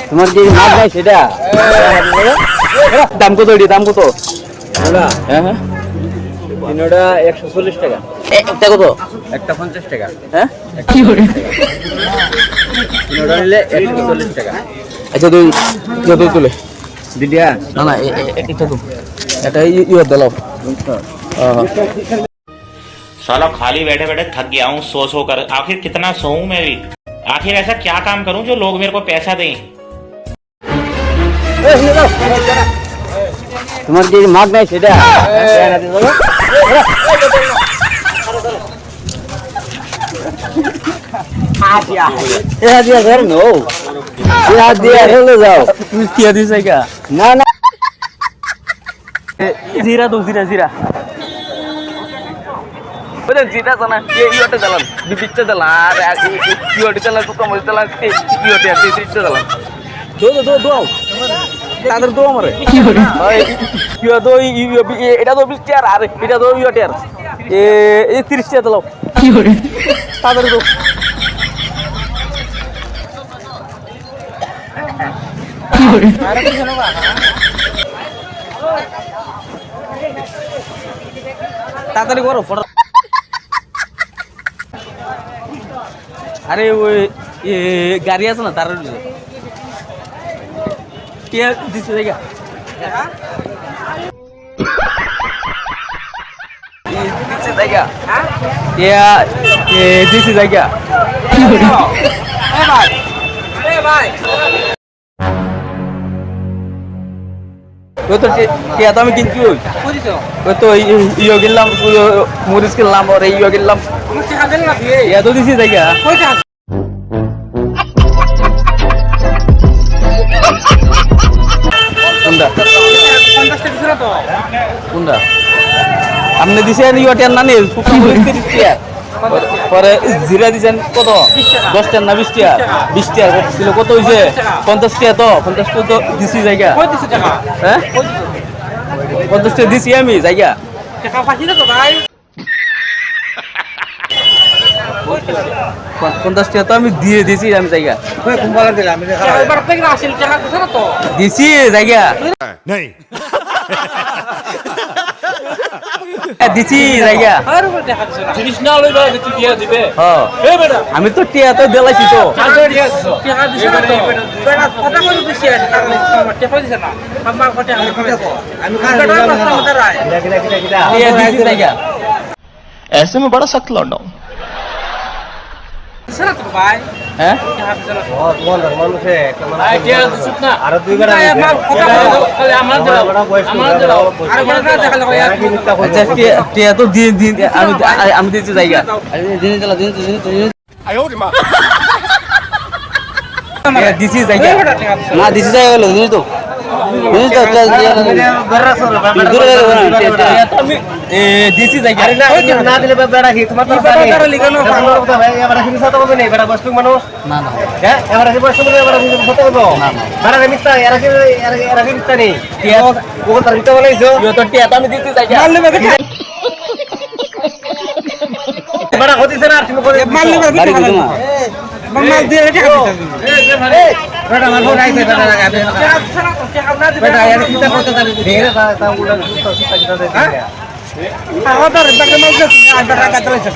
তোমার কি মাছ নাই সেটা দাম কত এটি দাম কত? হ্যাঁ হ্যাঁ তিনোটা 140 টাকা। একটা কত? একটা 50 টাকা। হ্যাঁ কি করে তিনোটা নিলে 140 টাকা। আচ্ছা তুই যত তুলে দিদিয়া না না এটা তো এটা ইয়ে দিলাও। साला खाली बैठे बैठे थक गया हूँ सो सो कर। आखिर कितना सोऊं मैं भी? आखिर ऐसा क्या काम करूं जो लोग मेरे को पैसा दें? তোমার কি মাছ নাই সেটা না না জিরা দো জিরা জিরা জিরা জানা ইয়েটা জ্বালান বিপিটটা জ্বালা আর ইয়েটা জ্বালা তো কম জ্বালা ইয়েটা আর বিপিটটা জ্বালান দো দো দো তাদের দো আমারে কি করে ইয়ে দো এটা তো 20 টাকা আর এটা তো ইয়েটা আর এই 30 টাকা দাও কি করে তাদের দো কি করে আরে কি জানো না তাড়াতাড়ি করো ফটো। আরে ওই গাড়ি আছে না তার কে দিছে জায়গা দিছে জায়গা দিছে জায়গা ভাই তো আমি কিনছি ওই তো ইয়ে কিনলাম মরিচ কিনলাম আর ইয়ে কিনলাম এত দিছি জায়গা কোনটা আপনি দিছেন ইয়েটার না নেই পরে জিরা দিচ্ছেন কত 10 টাকা না 20 টাকা 20 টাকা ছিল কত হয়েছে 50 টাকা তো 50 টাকা তো দিছি জায়গা হ্যাঁ 50 টাকা দিছি আমি জায়গা 50 টাকা তো আমি দিয়ে দিছি আমি জায়গা দিছি জায়গা দিছি জায়গা আমি তো টিয়া তো দিলাইছি তো ऐसे में बड़ा सख्त लौंडा हूं। হ্যাঁ তো আমি দিচ্ছি জায়গা দিছি জায়গা না দিছি জায়গা হলো জিনিস তো দিছি জায়গা না দিলে বেড়া কি তোমার মানুষ না না হ্যাঁ এবারে বস্তু এবারে কত কত বেড়া মিথ্যা এরা কি মিথ্যা নেই ওখান তার মিথ্যা বলেছো তো টিয়া তো আমি দিছি জায়গা বেড়া হতিছে না তুমি করে মারলে মাল দিয়ে রেখে বেটা আমার ফোন আইছে বেটা বেটা এর চিন্তা করতে জানি ধীরে তা উড়া সুতা কিটা দে আমাদের টাকা মাল দে আন্ডার টাকা চলেছে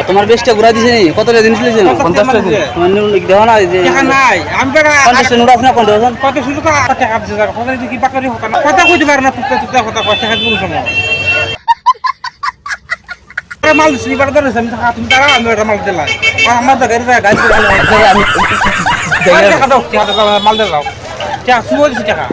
তোমার 20 টাকা ঘুরা দিছে নি কত টাকা জিনিস লিছেন 50 টাকা তোমার দেও না যে টাকা নাই আমি টাকা 50 টাকা নোট আপনি কোন দেন কত শুধু টাকা দিছে কথা কি বাকরি হতা না কথা কইতে পারে না তুই কথা কথা বল সময় মাল দিছি বাড়া ধরে আমি তুমি তারা আমি এটা মাল দিলাম আর আমার তো গাড়ি আমি টাকা দাও মাল দাও টাকা শুয়ে দিছি টাকা